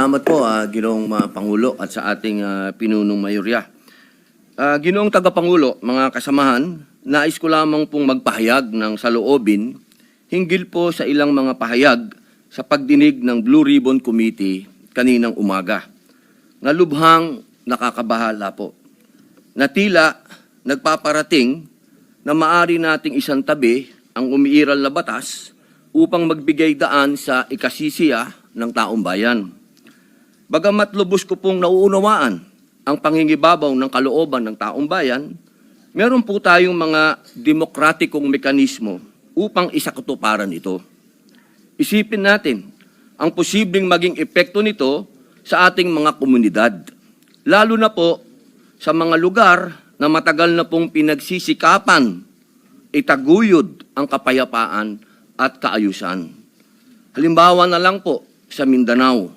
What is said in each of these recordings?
salamat po, Ginoong Pangulo at sa ating pinunong mayorya. Ginoong Tagapangulo, mga kasamahan, nais ko lamang pong magpahayag ng saloobin hinggil po sa ilang mga pahayag sa pagdinig ng Blue Ribbon Committee kaninang umaga. Nalubhang nakakabahala po. Na tila nagpaparating na maari nating isang tabi ang umiiral na batas upang magbigay daan sa ikasisiya ng taong bayan. Bagamat lubos ko pong nauunawaan ang pangingibabaw ng kalooban ng taong bayan, meron po tayong mga demokratikong mekanismo upang isakatuparan ito. Isipin natin ang posibleng maging epekto nito sa ating mga komunidad, lalo na po sa mga lugar na matagal na pong pinagsisikapan itaguyod ang kapayapaan at kaayusan. Halimbawa na lang po sa Mindanao,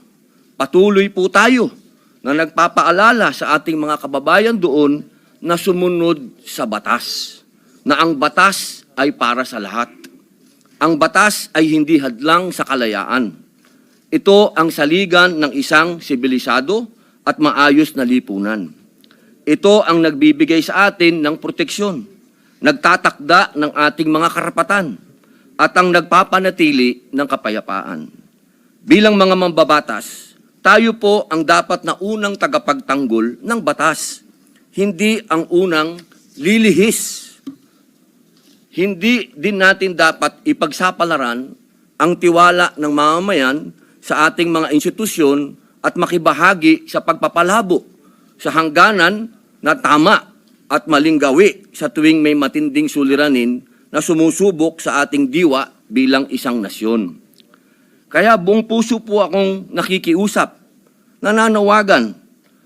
patuloy po tayo na nagpapaalala sa ating mga kababayan doon na sumunod sa batas, na ang batas ay para sa lahat. Ang batas ay hindi hadlang sa kalayaan. Ito ang saligan ng isang sibilisado at maayos na lipunan. Ito ang nagbibigay sa atin ng proteksyon, nagtatakda ng ating mga karapatan, at ang nagpapanatili ng kapayapaan. Bilang mga mambabatas, tayo po ang dapat na unang tagapagtanggol ng batas, hindi ang unang lilihis. Hindi din natin dapat ipagsapalaran ang tiwala ng mamamayan sa ating mga institusyon at makibahagi sa pagpapalabo sa hangganan na tama at maling gawi sa tuwing may matinding suliranin na sumusubok sa ating diwa bilang isang nasyon. Kaya buong puso po akong nakikiusap, nananawagan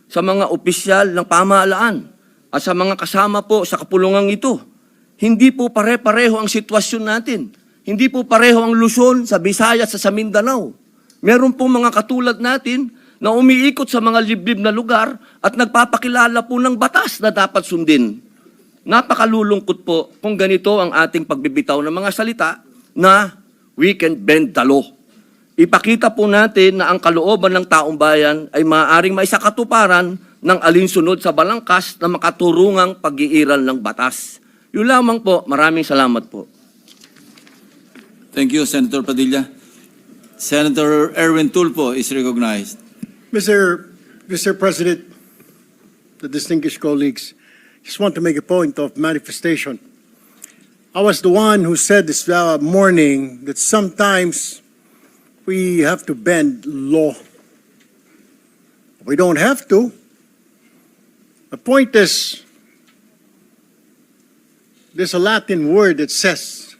sa mga opisyal ng pamahalaan at sa mga kasama po sa kapulungang ito. Hindi po pare-pareho ang sitwasyon natin. Hindi po pareho ang Luzon, sa Visayas, sa Mindanao. Meron po mga katulad natin na umiikot sa mga liblib na lugar at nagpapakilala po ng batas na dapat sundin. Napakalulungkot po kung ganito ang ating pagbibitaw ng mga salita na we can bend the law. Ipakita po natin na ang kalooban ng taong bayan ay maaaring maisakatuparan ng alinsunod sa balangkas na makaturungang pag-iiral ng batas. Yun lamang po. Maraming salamat po. Thank you, Senator Padilla. Senator Erwin Tulfo is recognized. Mr. President, the distinguished colleagues, just want to make a point of manifestation. I was the one who said this morning that sometimes we have to bend law. We don't have to. The point is, there's a Latin word that says,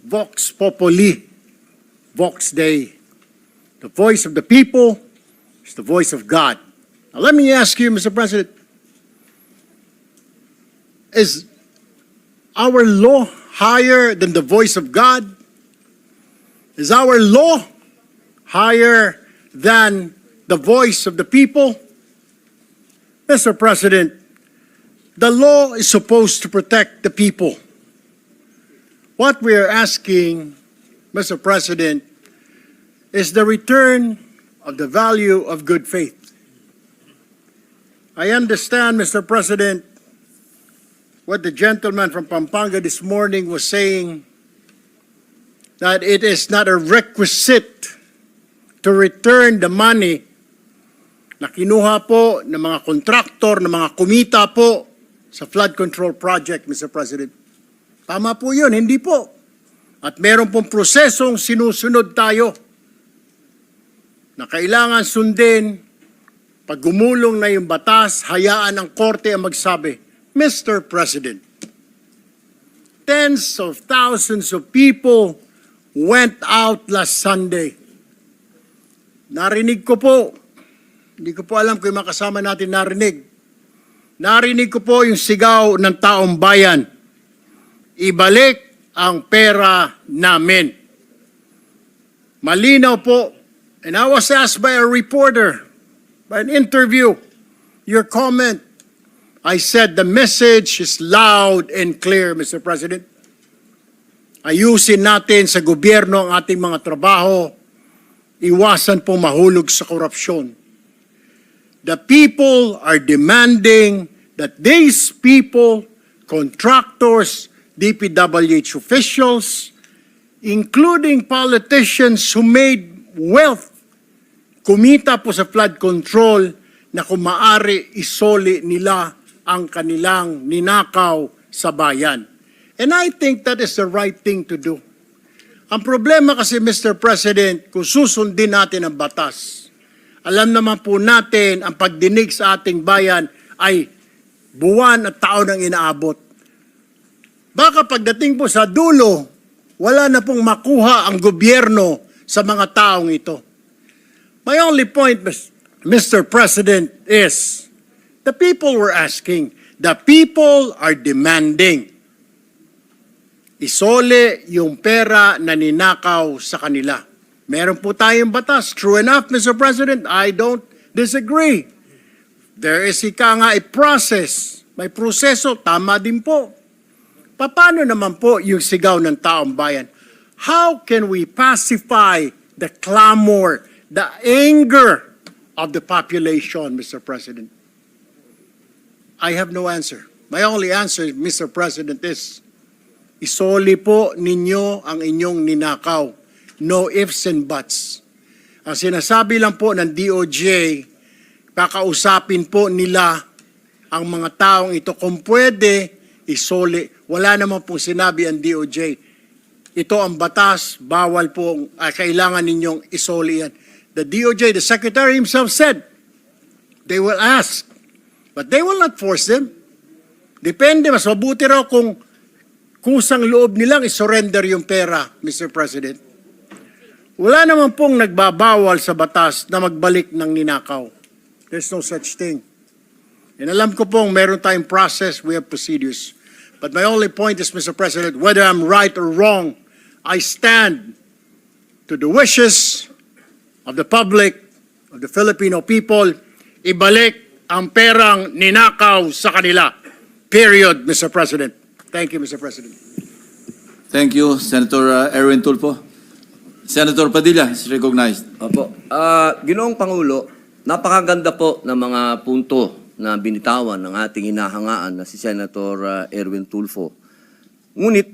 vox populi, vox Dei. The voice of the people is the voice of God. Now let me ask you, Mr. President, is our law higher than the voice of God? Is our law higher than the voice of the people? Mr. President, the law is supposed to protect the people. What we are asking, Mr. President, is the return of the value of good faith. I understand, Mr. President, what the gentleman from Pampanga this morning was saying, that it is not a requisite to return the money na kinuha po ng mga kontraktor, ng mga kumita po sa flood control project, Mr. President. Tama po yun, hindi po. At meron pong prosesong sinusunod tayo na kailangan sundin. Pag gumulong na yung batas, hayaan ng korte ang magsabi, Mr. President, tens of thousands of people went out last Sunday. Narinig ko po, hindi ko po alam kung yung mga kasama natin narinig. Narinig ko po yung sigaw ng taong bayan. Ibalik ang pera namin. Malinaw po. And I was asked by a reporter, by an interview, your comment. I said the message is loud and clear, Mr. President. Ayusin natin sa gobyerno ang ating mga trabaho iwasan po mahulog sa korupsyon. The people are demanding that these people, contractors, DPWH officials, including politicians who made wealth, kumita po sa flood control, na kung maaari isoli nila ang kanilang ninakaw sa bayan. And I think that is the right thing to do. Ang problema kasi, Mr. President, kung susundin natin ang batas, alam naman po natin ang pagdinig sa ating bayan ay buwan at taon ang inaabot. Baka pagdating po sa dulo, wala na pong makuha ang gobyerno sa mga taong ito. My only point, Mr. President, is the people were asking, the people are demanding. Isole yung pera na ninakaw sa kanila. Meron po tayong batas. True enough, Mr. President, I don't disagree. There is a process. May proseso, tama din po. Paano naman po yung sigaw ng taong bayan? How can we pacify the clamor, the anger of the population, Mr. President? I have no answer. My only answer, Mr. President, is isoli po ninyo ang inyong ninakaw. No ifs and buts. Ang sinasabi lang po ng DOJ, kakausapin po nila ang mga taong ito. Kung pwede, isoli. Wala naman pong sinabi ang DOJ. Ito ang batas, bawal po, kailangan ninyong isoli yan. The DOJ, the Secretary himself said, they will ask, but they will not force them. Depende, mas mabuti raw kung kusang loob nilang isurrender yung pera, Mr. President. Wala naman pong nagbabawal sa batas na magbalik ng ninakaw. There's no such thing. And alam ko pong meron tayong process, we have procedures. But my only point is, Mr. President, whether I'm right or wrong, I stand to the wishes of the public, of the Filipino people, ibalik ang perang ninakaw sa kanila. Period, Mr. President. Thank you, Mr. President. Thank you, Senator Erwin Tulfo. Senator Padilla is recognized. Opo. Ginoong Pangulo, napakaganda po ng mga punto na binitawan ng ating inahangaan na si Senator Erwin Tulfo. Ngunit,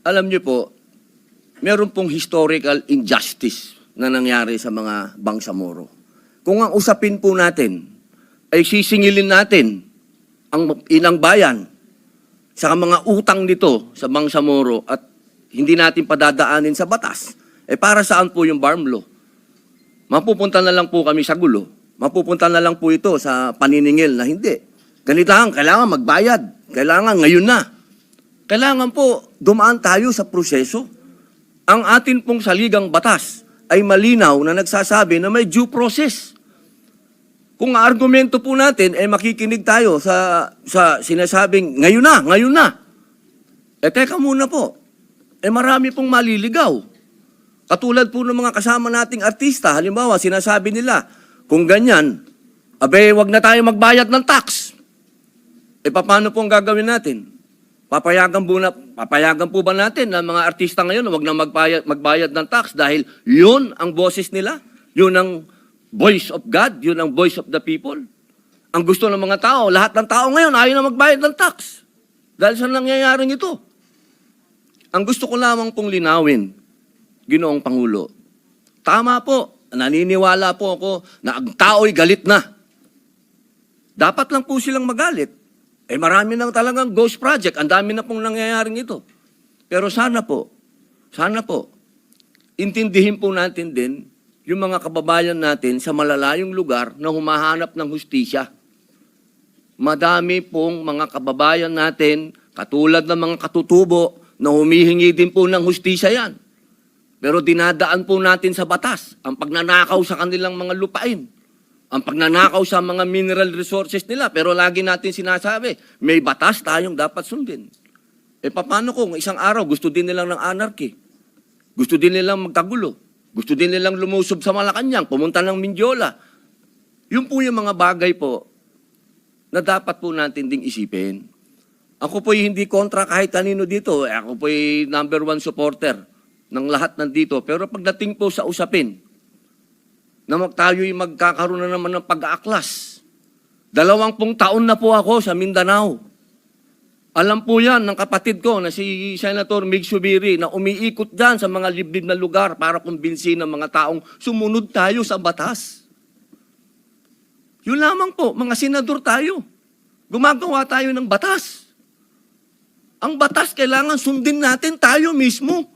alam niyo po, meron pong historical injustice na nangyari sa mga Bangsamoro. Kung ang usapin po natin ay sisingilin natin ang inang bayan sa mga utang nito sa Bangsamoro at hindi natin padadaanin sa batas, para saan po yung BARM law? Mapupunta na lang po kami sa gulo. Mapupunta na lang po ito sa paniningil na hindi. Ganito lang, kailangan magbayad. Kailangan ngayon na. Kailangan po dumaan tayo sa proseso. Ang atin pong saligang batas ay malinaw na nagsasabi na may due process. Kung argumento po natin, makikinig tayo sa sinasabing, ngayon na. Teka muna po. Marami pong maliligaw. Katulad po ng mga kasama nating artista, halimbawa, sinasabi nila, kung ganyan, wag na tayo magbayad ng tax. Paano po ang gagawin natin? Papayagan po ba natin na mga artista ngayon wag na magbayad ng tax dahil yun ang boses nila? Yun ang voice of God? Yun ang voice of the people? Ang gusto ng mga tao, lahat ng tao ngayon ayaw na magbayad ng tax. Dahil sa nangyayaring ito. Ang gusto ko lamang pong linawin, Ginoong Pangulo, tama po, naniniwala po ako na ang tao'y galit na. Dapat lang po silang magalit. Marami na talagang ghost project. Ang dami na pong nangyayaring ito. Pero sana po, intindihin po natin din yung mga kababayan natin sa malalayong lugar na humahanap ng hustisya. Madami pong mga kababayan natin, katulad ng mga katutubo, na humihingi din po ng hustisya yan. Pero dinadaan po natin sa batas ang pagnanakaw sa kanilang mga lupain, ang pagnanakaw sa mga mineral resources nila. Pero lagi natin sinasabi, may batas tayong dapat sundin. Paano kung isang araw gusto din nilang ng anarchy? Gusto din nilang magkagulo? Gusto din nilang lumusob sa Malacanang, pumunta ng Mindiola? Yun po yung mga bagay po na dapat po natin ding isipin. Ako po'y hindi kontra kahit kanino dito. Ako po'y #1 supporter ng lahat nandito. Pero pagdating po sa usapin na tayo'y magkakaroon na naman ng pag-aaklas. 20 taon na po ako sa Mindanao. Alam po yan ng kapatid ko na si Senator Mig Subiri na umiikot dyan sa mga liblib na lugar para kumbinsin ng mga taong sumunod tayo sa batas. Yun lamang po, mga senador tayo. Gumagawa tayo ng batas. Ang batas kailangan sundin natin tayo mismo.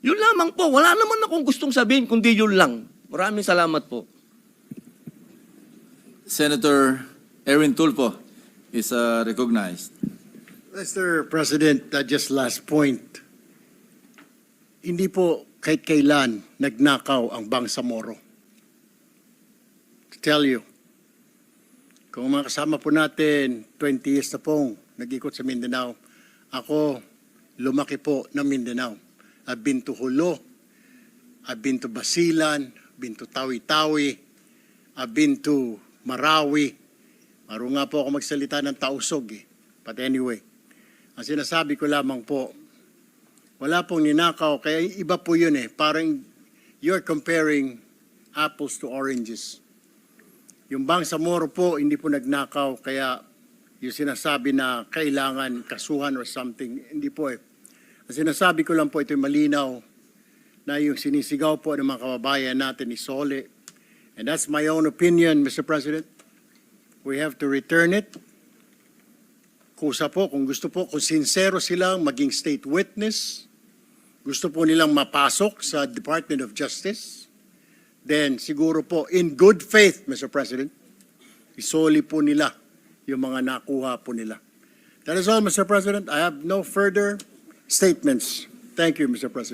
Yun lamang po. Wala naman akong gustong sabihin kundi yun lang. Maraming salamat po. Senator Erwin Tulfo is recognized. Mr. President, just last point. Hindi po kahit kailan nagnakaw ang Bangsamoro. To tell you, kung mga kasama po natin, 20 years na pong nag-ikot sa Mindanao, ako lumaki po ng Mindanao. I've been to Hulo, I've been to Basilan, I've been to Tawi-Tawi, I've been to Marawi. Maro nga po ako magsalita ng Tausog eh. But anyway, ang sinasabi ko lamang po, wala pong ninakaw, kaya iba po yun eh. Parang you're comparing apples to oranges. Yung Bangsamoro po, hindi po nagnakaw, kaya yung sinasabi na kailangan kasuhan or something, hindi po eh. Ang sinasabi ko lang po, ito'y malinaw, na yung sinisigaw po ng mga kababayan natin ni Sole. And that's my own opinion, Mr. President. We have to return it. Kusa po, kung gusto po, kung sincero silang maging state witness, gusto po nilang mapasok sa Department of Justice, then siguro po, in good faith, Mr. President, isoli po nila yung mga nakuha po nila. That is all, Mr. President. I have no further statements. Thank you, Mr. President.